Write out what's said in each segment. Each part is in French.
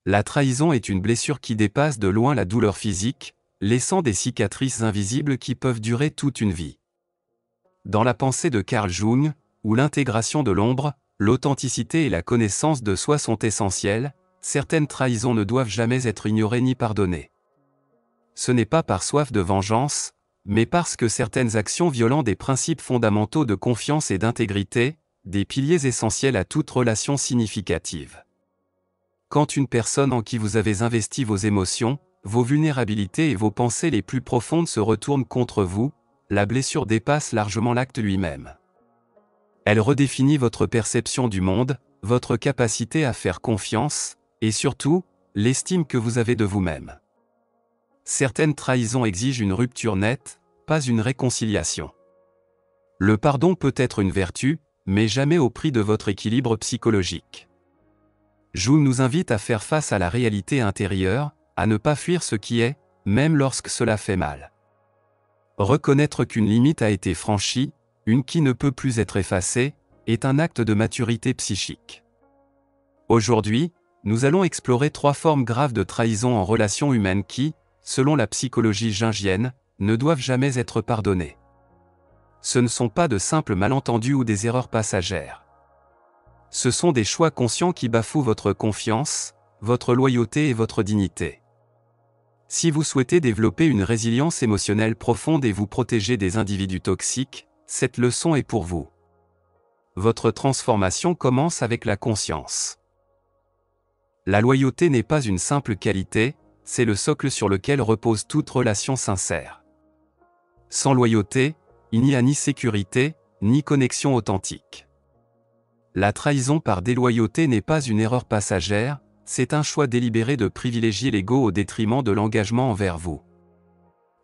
La trahison est une blessure qui dépasse de loin la douleur physique, laissant des cicatrices invisibles qui peuvent durer toute une vie. Dans la pensée de Carl Jung, où l'intégration de l'ombre, l'authenticité et la connaissance de soi sont essentielles, certaines trahisons ne doivent jamais être ignorées ni pardonnées. Ce n'est pas par soif de vengeance, mais parce que certaines actions violant des principes fondamentaux de confiance et d'intégrité, des piliers essentiels à toute relation significative. Quand une personne en qui vous avez investi vos émotions, vos vulnérabilités et vos pensées les plus profondes se retourne contre vous, la blessure dépasse largement l'acte lui-même. Elle redéfinit votre perception du monde, votre capacité à faire confiance, et surtout, l'estime que vous avez de vous-même. Certaines trahisons exigent une rupture nette, pas une réconciliation. Le pardon peut être une vertu, mais jamais au prix de votre équilibre psychologique. Jung nous invite à faire face à la réalité intérieure, à ne pas fuir ce qui est, même lorsque cela fait mal. Reconnaître qu'une limite a été franchie, une qui ne peut plus être effacée, est un acte de maturité psychique. Aujourd'hui, nous allons explorer 3 formes graves de trahison en relations humaines qui, selon la psychologie jungienne, ne doivent jamais être pardonnées. Ce ne sont pas de simples malentendus ou des erreurs passagères. Ce sont des choix conscients qui bafouent votre confiance, votre loyauté et votre dignité. Si vous souhaitez développer une résilience émotionnelle profonde et vous protéger des individus toxiques, cette leçon est pour vous. Votre transformation commence avec la conscience. La loyauté n'est pas une simple qualité, c'est le socle sur lequel repose toute relation sincère. Sans loyauté, il n'y a ni sécurité, ni connexion authentique. La trahison par déloyauté n'est pas une erreur passagère, c'est un choix délibéré de privilégier l'ego au détriment de l'engagement envers vous.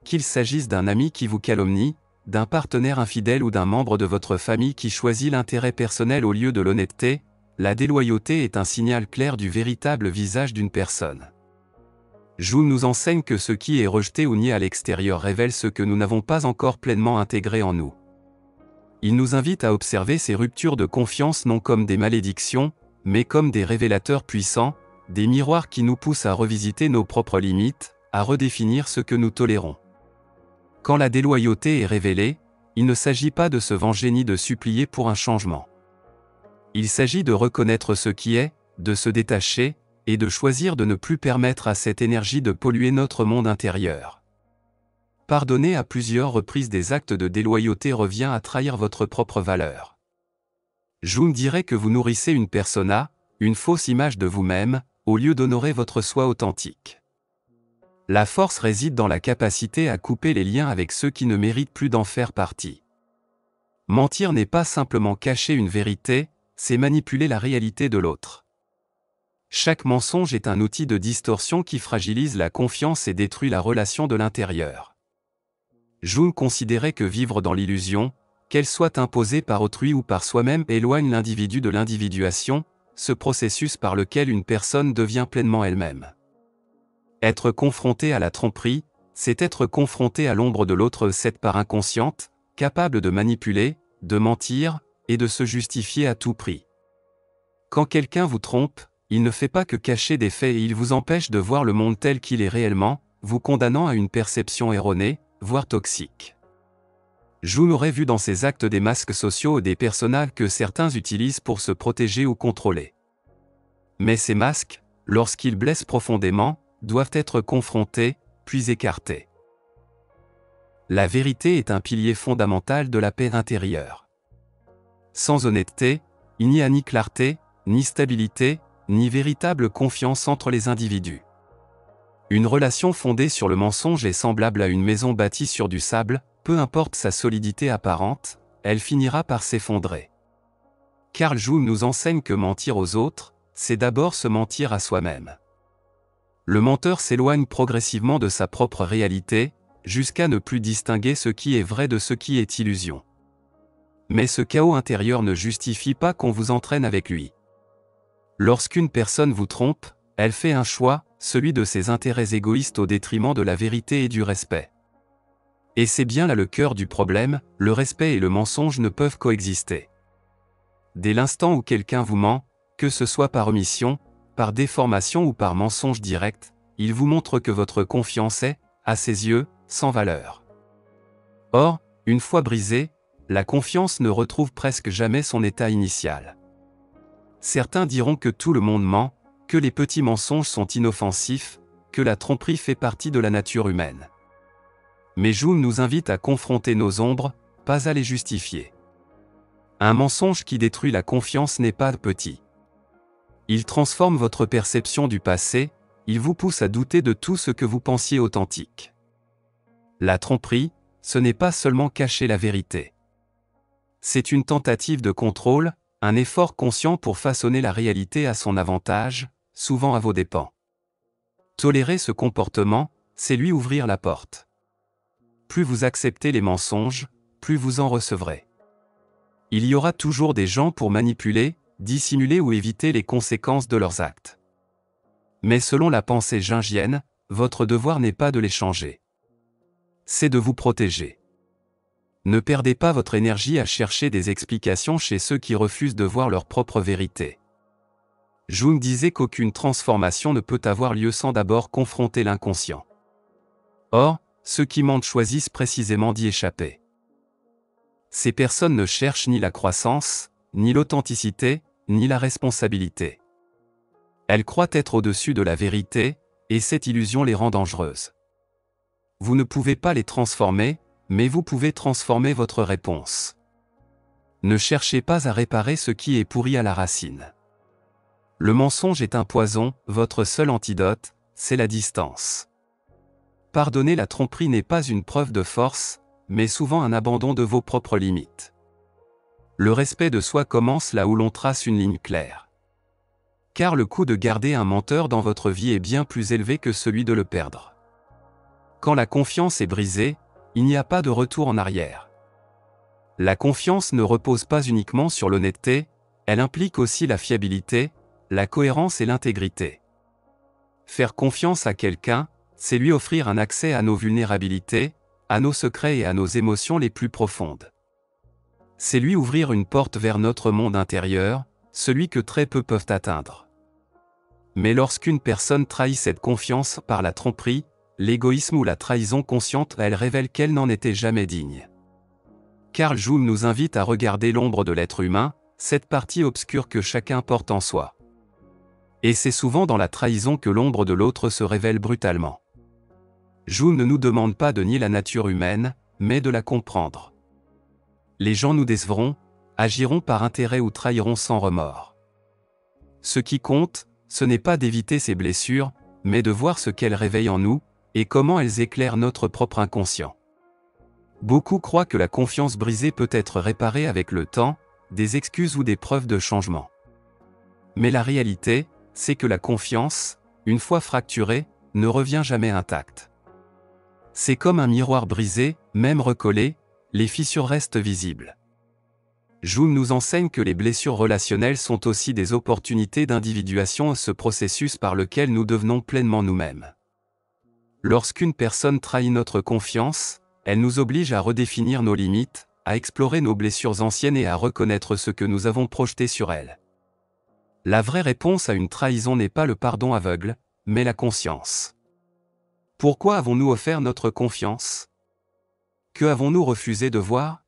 Qu'il s'agisse d'un ami qui vous calomnie, d'un partenaire infidèle ou d'un membre de votre famille qui choisit l'intérêt personnel au lieu de l'honnêteté, la déloyauté est un signal clair du véritable visage d'une personne. Jung nous enseigne que ce qui est rejeté ou nié à l'extérieur révèle ce que nous n'avons pas encore pleinement intégré en nous. Il nous invite à observer ces ruptures de confiance non comme des malédictions, mais comme des révélateurs puissants, des miroirs qui nous poussent à revisiter nos propres limites, à redéfinir ce que nous tolérons. Quand la déloyauté est révélée, il ne s'agit pas de se venger ni de supplier pour un changement. Il s'agit de reconnaître ce qui est, de se détacher, et de choisir de ne plus permettre à cette énergie de polluer notre monde intérieur. Pardonner à plusieurs reprises des actes de déloyauté revient à trahir votre propre valeur. Jung dirait que vous nourrissez une persona, une fausse image de vous-même, au lieu d'honorer votre soi authentique. La force réside dans la capacité à couper les liens avec ceux qui ne méritent plus d'en faire partie. Mentir n'est pas simplement cacher une vérité, c'est manipuler la réalité de l'autre. Chaque mensonge est un outil de distorsion qui fragilise la confiance et détruit la relation de l'intérieur. Jung considérait que vivre dans l'illusion, qu'elle soit imposée par autrui ou par soi-même, éloigne l'individu de l'individuation, ce processus par lequel une personne devient pleinement elle-même. Être confronté à la tromperie, c'est être confronté à l'ombre de l'autre, cette part inconsciente, capable de manipuler, de mentir, et de se justifier à tout prix. Quand quelqu'un vous trompe, il ne fait pas que cacher des faits et il vous empêche de voir le monde tel qu'il est réellement, vous condamnant à une perception erronée, voire toxique. Jung aurait vu dans ces actes des masques sociaux et des personnages que certains utilisent pour se protéger ou contrôler. Mais ces masques, lorsqu'ils blessent profondément, doivent être confrontés, puis écartés. La vérité est un pilier fondamental de la paix intérieure. Sans honnêteté, il n'y a ni clarté, ni stabilité, ni véritable confiance entre les individus. Une relation fondée sur le mensonge est semblable à une maison bâtie sur du sable, peu importe sa solidité apparente, elle finira par s'effondrer. Carl Jung nous enseigne que mentir aux autres, c'est d'abord se mentir à soi-même. Le menteur s'éloigne progressivement de sa propre réalité, jusqu'à ne plus distinguer ce qui est vrai de ce qui est illusion. Mais ce chaos intérieur ne justifie pas qu'on vous entraîne avec lui. Lorsqu'une personne vous trompe, elle fait un choix, celui de ses intérêts égoïstes au détriment de la vérité et du respect. Et c'est bien là le cœur du problème, le respect et le mensonge ne peuvent coexister. Dès l'instant où quelqu'un vous ment, que ce soit par omission, par déformation ou par mensonge direct, il vous montre que votre confiance est, à ses yeux, sans valeur. Or, une fois brisée, la confiance ne retrouve presque jamais son état initial. Certains diront que tout le monde ment, que les petits mensonges sont inoffensifs, que la tromperie fait partie de la nature humaine. Mais Jung nous invite à confronter nos ombres, pas à les justifier. Un mensonge qui détruit la confiance n'est pas petit. Il transforme votre perception du passé, il vous pousse à douter de tout ce que vous pensiez authentique. La tromperie, ce n'est pas seulement cacher la vérité. C'est une tentative de contrôle, un effort conscient pour façonner la réalité à son avantage, souvent à vos dépens. Tolérer ce comportement, c'est lui ouvrir la porte. Plus vous acceptez les mensonges, plus vous en recevrez. Il y aura toujours des gens pour manipuler, dissimuler ou éviter les conséquences de leurs actes. Mais selon la pensée jungienne, votre devoir n'est pas de les changer. C'est de vous protéger. Ne perdez pas votre énergie à chercher des explications chez ceux qui refusent de voir leur propre vérité. Jung disait qu'aucune transformation ne peut avoir lieu sans d'abord confronter l'inconscient. Or, ceux qui mentent choisissent précisément d'y échapper. Ces personnes ne cherchent ni la croissance, ni l'authenticité, ni la responsabilité. Elles croient être au-dessus de la vérité, et cette illusion les rend dangereuses. Vous ne pouvez pas les transformer, mais vous pouvez transformer votre réponse. Ne cherchez pas à réparer ce qui est pourri à la racine. Le mensonge est un poison, votre seul antidote, c'est la distance. Pardonner la tromperie n'est pas une preuve de force, mais souvent un abandon de vos propres limites. Le respect de soi commence là où l'on trace une ligne claire. Car le coût de garder un menteur dans votre vie est bien plus élevé que celui de le perdre. Quand la confiance est brisée, il n'y a pas de retour en arrière. La confiance ne repose pas uniquement sur l'honnêteté, elle implique aussi la fiabilité, la cohérence et l'intégrité. Faire confiance à quelqu'un, c'est lui offrir un accès à nos vulnérabilités, à nos secrets et à nos émotions les plus profondes. C'est lui ouvrir une porte vers notre monde intérieur, celui que très peu peuvent atteindre. Mais lorsqu'une personne trahit cette confiance par la tromperie, l'égoïsme ou la trahison consciente, elle révèle qu'elle n'en était jamais digne. Carl Jung nous invite à regarder l'ombre de l'être humain, cette partie obscure que chacun porte en soi. Et c'est souvent dans la trahison que l'ombre de l'autre se révèle brutalement. Jung ne nous demande pas de nier la nature humaine, mais de la comprendre. Les gens nous décevront, agiront par intérêt ou trahiront sans remords. Ce qui compte, ce n'est pas d'éviter ces blessures, mais de voir ce qu'elles réveillent en nous, et comment elles éclairent notre propre inconscient. Beaucoup croient que la confiance brisée peut être réparée avec le temps, des excuses ou des preuves de changement. Mais la réalité, c'est que la confiance, une fois fracturée, ne revient jamais intacte. C'est comme un miroir brisé, même recollé, les fissures restent visibles. Jung nous enseigne que les blessures relationnelles sont aussi des opportunités d'individuation, ce processus par lequel nous devenons pleinement nous-mêmes. Lorsqu'une personne trahit notre confiance, elle nous oblige à redéfinir nos limites, à explorer nos blessures anciennes et à reconnaître ce que nous avons projeté sur elles. La vraie réponse à une trahison n'est pas le pardon aveugle, mais la conscience. Pourquoi avons-nous offert notre confiance ? Que avons-nous refusé de voir ?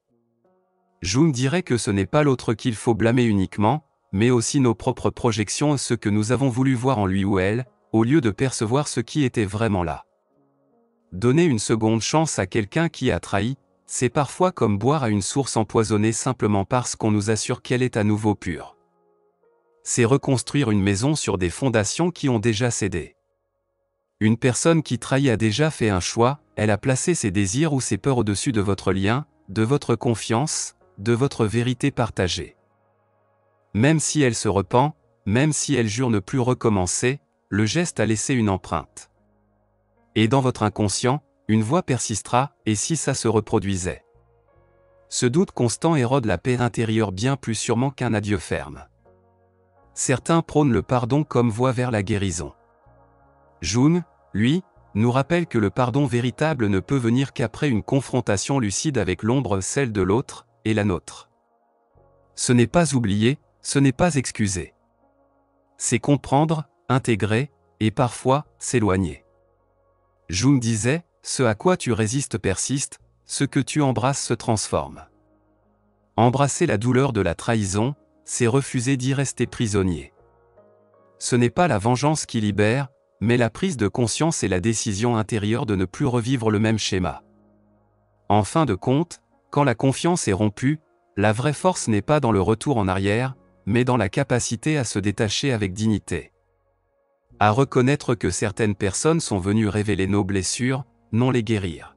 Jung dirait que ce n'est pas l'autre qu'il faut blâmer uniquement, mais aussi nos propres projections, ce que nous avons voulu voir en lui ou elle, au lieu de percevoir ce qui était vraiment là. Donner une seconde chance à quelqu'un qui a trahi, c'est parfois comme boire à une source empoisonnée simplement parce qu'on nous assure qu'elle est à nouveau pure. C'est reconstruire une maison sur des fondations qui ont déjà cédé. Une personne qui trahit a déjà fait un choix, elle a placé ses désirs ou ses peurs au-dessus de votre lien, de votre confiance, de votre vérité partagée. Même si elle se repent, même si elle jure ne plus recommencer, le geste a laissé une empreinte. Et dans votre inconscient, une voix persistera, et si ça se reproduisait ? Ce doute constant érode la paix intérieure bien plus sûrement qu'un adieu ferme. Certains prônent le pardon comme voie vers la guérison. Jung, lui, nous rappelle que le pardon véritable ne peut venir qu'après une confrontation lucide avec l'ombre, celle de l'autre, et la nôtre. Ce n'est pas oublier, ce n'est pas excuser. C'est comprendre, intégrer, et parfois, s'éloigner. Jung disait, « Ce à quoi tu résistes persiste, ce que tu embrasses se transforme. » Embrasser la douleur de la trahison, c'est refuser d'y rester prisonnier. Ce n'est pas la vengeance qui libère, mais la prise de conscience et la décision intérieure de ne plus revivre le même schéma. En fin de compte, quand la confiance est rompue, la vraie force n'est pas dans le retour en arrière, mais dans la capacité à se détacher avec dignité. À reconnaître que certaines personnes sont venues révéler nos blessures, non les guérir.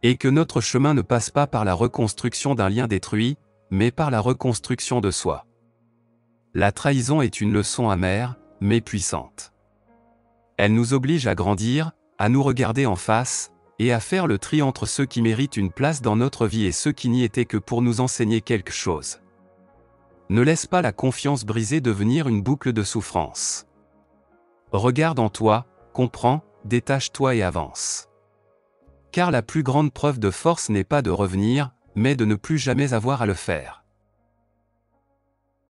Et que notre chemin ne passe pas par la reconstruction d'un lien détruit, mais par la reconstruction de soi. La trahison est une leçon amère, mais puissante. Elle nous oblige à grandir, à nous regarder en face, et à faire le tri entre ceux qui méritent une place dans notre vie et ceux qui n'y étaient que pour nous enseigner quelque chose. Ne laisse pas la confiance brisée devenir une boucle de souffrance. Regarde en toi, comprends, détache-toi et avance. Car la plus grande preuve de force n'est pas de revenir, mais de ne plus jamais avoir à le faire.